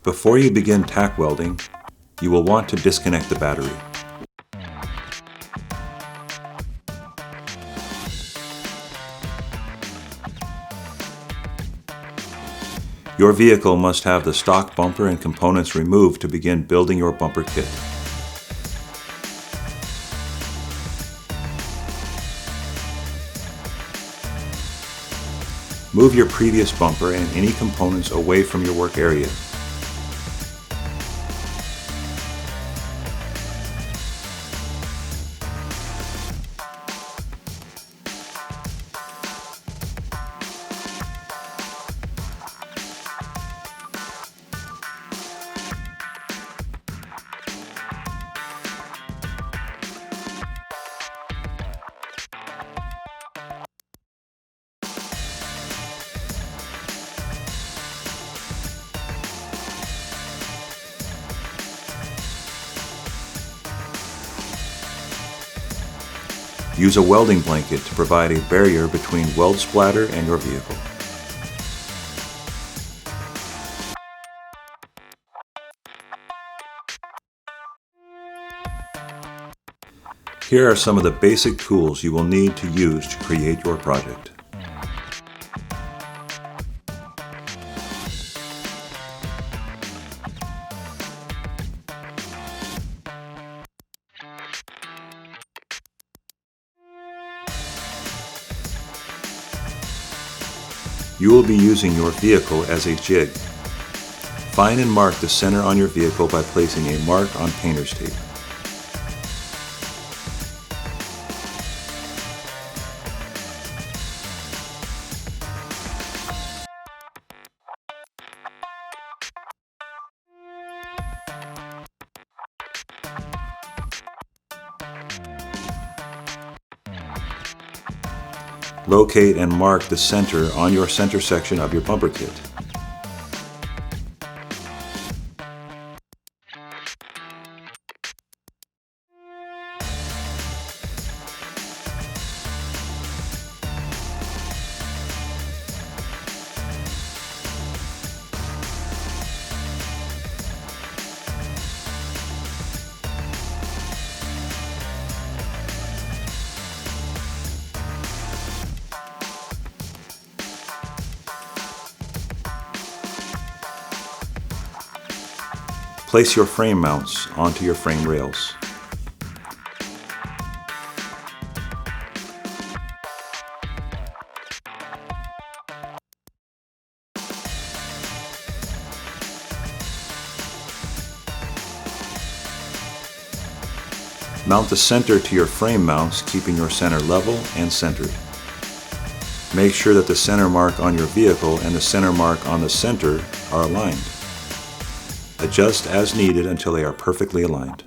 Before you begin tack welding, you will want to disconnect the battery. Your vehicle must have the stock bumper and components removed to begin building your bumper kit. Move your previous bumper and any components away from your work area. Use a welding blanket to provide a barrier between weld splatter and your vehicle. Here are some of the basic tools you will need to use to create your project. You will be using your vehicle as a jig. Find and mark the center on your vehicle by placing a mark on painter's tape. Locate and mark the center on your center section of your bumper kit. Place your frame mounts onto your frame rails. Mount the center to your frame mounts, keeping your center level and centered. Make sure that the center mark on your vehicle and the center mark on the center are aligned. Adjust as needed until they are perfectly aligned.